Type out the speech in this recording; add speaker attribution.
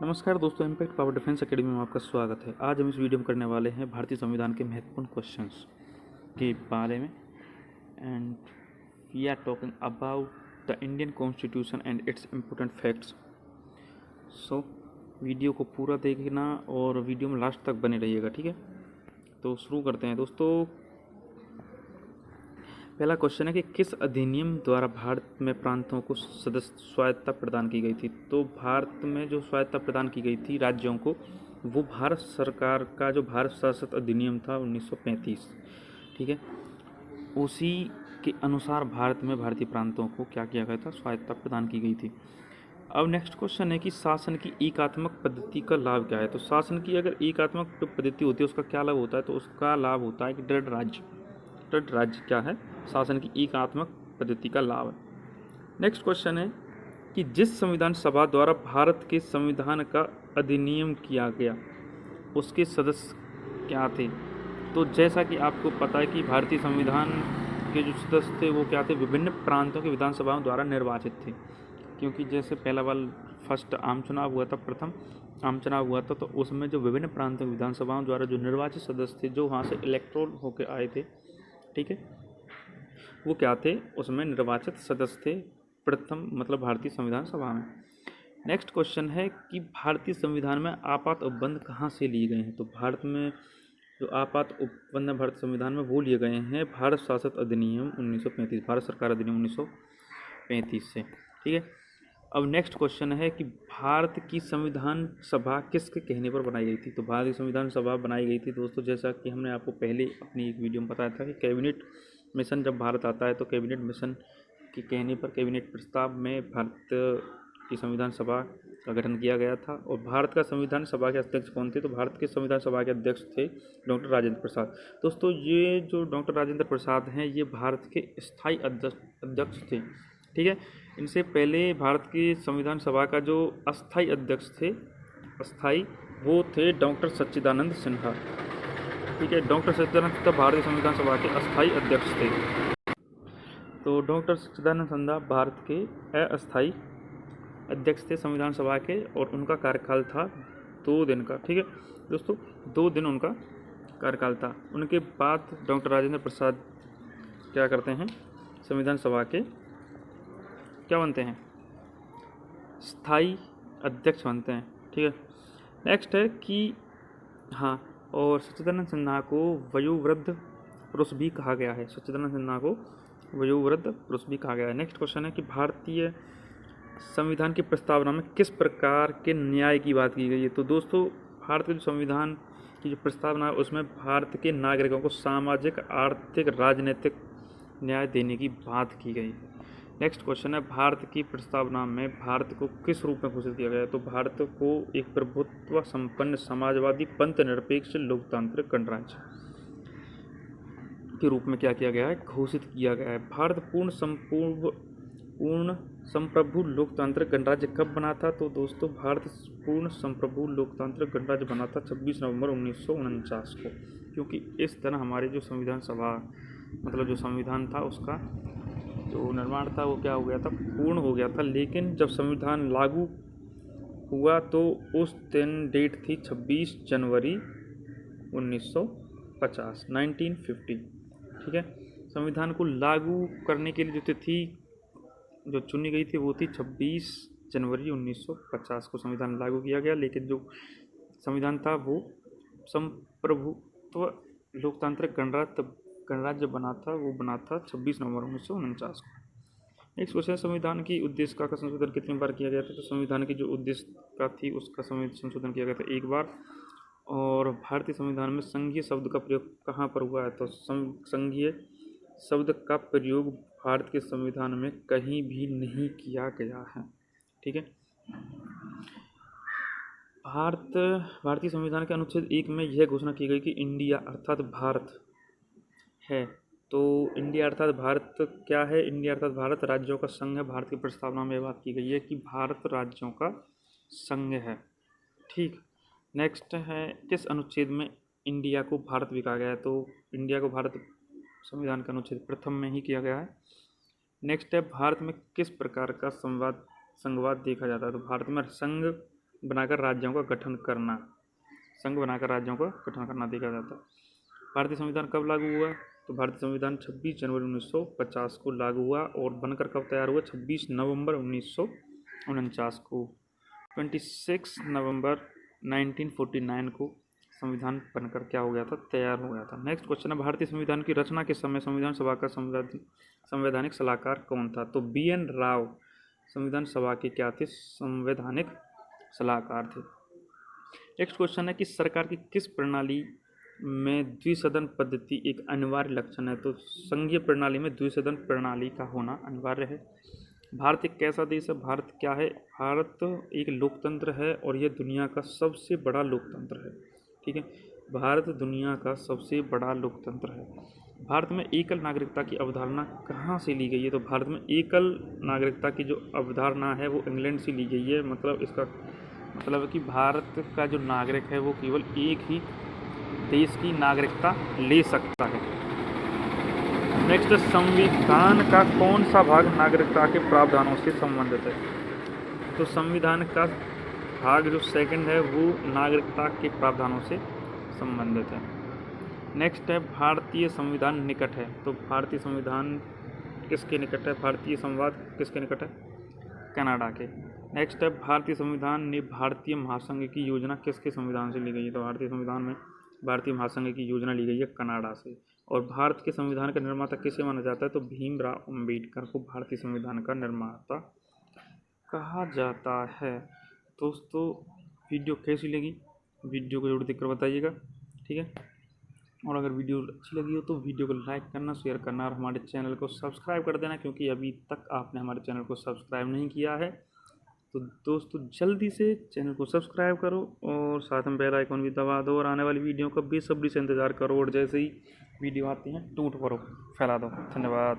Speaker 1: नमस्कार दोस्तों, impact power defence academy में आपका स्वागत है। आज हम इस वीडियो में करने वाले हैं भारतीय संविधान के महत्वपूर्ण क्वेश्चंस के बारे में। And we are talking about the Indian constitution and its important facts. So video को पूरा देखना और वीडियो में लास्ट तक बने रहिएगा, ठीक है। तो शुरू करते हैं दोस्तों। पहला क्वेश्चन है कि किस अधिनियम द्वारा भारत में प्रांतों को स्वायत्तता प्रदान की गई थी। तो भारत में जो स्वायत्तता प्रदान की गई थी राज्यों को, वो भारत सरकार का जो भारत शासित अधिनियम था 1935, ठीक है, उसी के अनुसार भारत में भारतीय प्रांतों को क्या किया गया था, स्वायत्तता प्रदान की गई थी। अब नेक्स्ट क्वेश्चन है कि शासन की एकात्मक पद्धति का लाभ क्या है। तो शासन की अगर एकात्मक पद्धति होती है उसका क्या लाभ होता है। तो उसका लाभ होता है कि दृढ़ राज्य क्या है, शासन की एकात्मक पद्धति का लाभ है। नेक्स्ट क्वेश्चन है कि जिस संविधान सभा द्वारा भारत के संविधान का अधिनियम किया गया उसके सदस्य क्या थे। तो जैसा कि आपको पता है कि भारतीय संविधान के जो सदस्य थे वो क्या थे, विभिन्न प्रांतों के विधानसभाओं द्वारा निर्वाचित थे। क्योंकि जैसे पहला वाला फर्स्ट आम चुनाव हुआ था, प्रथम आम चुनाव हुआ था, तो उसमें जो विभिन्न प्रांतों की विधानसभाओं द्वारा जो निर्वाचित सदस्य थे, जो वहाँ से इलेक्टोरल होकर आए थे, ठीक है, वो क्या थे, उसमें निर्वाचित सदस्य थे प्रथम, मतलब भारतीय संविधान सभा में। नेक्स्ट क्वेश्चन है कि भारतीय संविधान में आपात उपबंध कहाँ से लिए गए हैं। तो भारत में जो आपात उपबंध भारत संविधान में वो लिए गए हैं भारत शासित अधिनियम 1935, भारत सरकार अधिनियम 1935 से, ठीक है। अब नेक्स्ट क्वेश्चन है कि भारत की संविधान सभा किसके कहने पर बनाई गई थी। तो भारतीय संविधान सभा बनाई गई थी दोस्तों, जैसा कि हमने आपको पहले अपनी एक वीडियो में बताया था कि कैबिनेट मिशन जब भारत आता है तो कैबिनेट मिशन के कहने पर कैबिनेट प्रस्ताव में भारत की संविधान सभा का गठन किया गया था। और भारत का संविधान सभा के अध्यक्ष कौन थे। तो भारत के संविधान सभा के अध्यक्ष थे डॉक्टर राजेंद्र प्रसाद। दोस्तों ये जो डॉक्टर राजेंद्र प्रसाद हैं ये भारत के स्थायी अध्यक्ष थे, ठीक है। इनसे पहले भारत की संविधान सभा का जो अस्थायी अध्यक्ष थे, वो थे डॉक्टर सच्चिदानंद सिन्हा, ठीक है। डॉक्टर सच्चिदानंद सिन्हा भारतीय संविधान सभा के अस्थायी अध्यक्ष थे। तो डॉक्टर सच्चिदानंद सिन्हा भारत के अस्थायी अध्यक्ष थे संविधान सभा के, और उनका कार्यकाल था 2 दिन का, ठीक है दोस्तों, 2 दिन उनका कार्यकाल था। उनके बाद डॉक्टर राजेंद्र प्रसाद क्या करते हैं, संविधान सभा के क्या बनते हैं, स्थायी अध्यक्ष बनते हैं, ठीक है। नेक्स्ट है कि हाँ, और सच्चिदानंद सिन्हा को वयोवृद्ध पुरुष भी कहा गया है। सच्चिदानंद सिन्हा को वयोवृद्ध पुरुष भी कहा गया है। नेक्स्ट क्वेश्चन है कि भारतीय संविधान की प्रस्तावना में किस प्रकार के न्याय की बात की गई है। तो दोस्तों भारत के जो संविधान की जो प्रस्तावना है उसमें भारत के नागरिकों को सामाजिक, आर्थिक, राजनीतिक न्याय देने की बात की गई है। नेक्स्ट क्वेश्चन है भारत की प्रस्तावना में भारत को किस रूप में घोषित किया गया है। तो भारत को एक प्रभुत्व संपन्न समाजवादी पंथ निरपेक्ष लोकतांत्रिक गणराज्य के रूप में क्या किया गया है, घोषित किया गया है। भारत पूर्ण संप्रभु लोकतांत्रिक गणराज्य कब बना था। तो दोस्तों भारत पूर्ण संप्रभु लोकतांत्रिक गणराज्य बना था 26 नवंबर 1949 को। क्योंकि इस तरह हमारे जो संविधान सभा, मतलब जो संविधान था उसका जो निर्माण था वो क्या हो गया था, पूर्ण हो गया था। लेकिन जब संविधान लागू हुआ तो उस दिन डेट थी 26 जनवरी 1950, 1950, ठीक है। संविधान को लागू करने के लिए जो तिथि जो चुनी गई थी वो थी 26 जनवरी 1950 को संविधान लागू किया गया। लेकिन जो संविधान था वो संप्रभुत्व लोकतांत्रिक गणराज्य बना था, वो बना था 26 नवंबर 1949 को। नेक्स्ट क्वेश्चन, संविधान की उद्देशिका का संशोधन कितनी बार किया गया था। तो संविधान की जो उद्देशिका थी उसका संशोधन किया गया था 1 बार। और भारतीय संविधान में संघीय शब्द का प्रयोग कहाँ पर हुआ है। तो संघीय शब्द का प्रयोग भारत के संविधान में कहीं भी नहीं किया गया है, ठीक है। भारतीय संविधान के अनुच्छेद 1 में यह घोषणा की गई कि इंडिया अर्थात भारत है। तो इंडिया अर्थात भारत क्या है, इंडिया अर्थात भारत राज्यों का संघ है। भारत की प्रस्तावना में बात की गई है कि भारत राज्यों का संघ है, ठीक। नेक्स्ट है किस अनुच्छेद में इंडिया को भारत भी कहा गया है। तो इंडिया को भारत संविधान का अनुच्छेद 1 में ही किया गया है। नेक्स्ट है भारत में किस प्रकार का संघवाद देखा जाता है? तो भारत में संघ बनाकर राज्यों का गठन करना देखा जाता है। भारतीय संविधान कब लागू हुआ? तो भारतीय संविधान 26 जनवरी 1950 को लागू हुआ और बनकर कब तैयार हुआ? 26 नवंबर 1949 को। 26 नवंबर 1949 को संविधान बनकर क्या हो गया था? तैयार हो गया था। नेक्स्ट क्वेश्चन है, भारतीय संविधान की रचना के समय संविधान सभा का संवैधानिक सलाहकार कौन था? तो BN राव संविधान सभा के क्या थे? संवैधानिक सलाहकार थे। नेक्स्ट क्वेश्चन है कि सरकार की किस प्रणाली में द्विसदन पद्धति एक अनिवार्य लक्षण है? तो संघीय प्रणाली में द्विसदन प्रणाली का होना अनिवार्य है। भारत एक कैसा देश है? भारत क्या है? भारत एक लोकतंत्र है और यह दुनिया का सबसे बड़ा लोकतंत्र है। ठीक है, भारत दुनिया का सबसे बड़ा लोकतंत्र है। भारत में एकल नागरिकता की अवधारणा कहाँ से ली गई है? तो भारत में एकल नागरिकता की जो अवधारणा है वो इंग्लैंड से ली गई है। मतलब इसका मतलब है कि भारत का जो नागरिक है वो केवल एक ही देश की नागरिकता ले सकता है। नेक्स्ट, संविधान का कौन सा भाग नागरिकता के प्रावधानों से संबंधित है? तो संविधान का भाग जो सेकंड है वो नागरिकता के प्रावधानों से संबंधित है। नेक्स्ट है, भारतीय संविधान निकट है। तो भारतीय संविधान किसके निकट है? भारतीय संवाद किसके निकट है? कनाडा के। नेक्स्ट है, भारतीय संविधान ने भारतीय महासंघ की योजना किसके संविधान से ली गई है? तो भारतीय संविधान में भारतीय महासंघ की योजना ली गई है कनाडा से। और भारत के संविधान का निर्माता किसे माना जाता है? तो भीमराव अंबेडकर को भारतीय संविधान का निर्माता कहा जाता है। दोस्तों, वीडियो कैसी लगी? वीडियो को जरूर देखकर बताइएगा, ठीक है। और अगर वीडियो अच्छी लगी हो तो वीडियो को लाइक करना, शेयर करना और हमारे चैनल को सब्सक्राइब कर देना, क्योंकि अभी तक आपने हमारे चैनल को सब्सक्राइब नहीं किया है। तो दोस्तों, जल्दी से चैनल को सब्सक्राइब करो और साथ में बेल आइकन भी दबा दो और आने वाली वीडियो का बेसब्री से इंतज़ार करो और जैसे ही वीडियो आती हैं ट्वीट करो, फैला दो। धन्यवाद।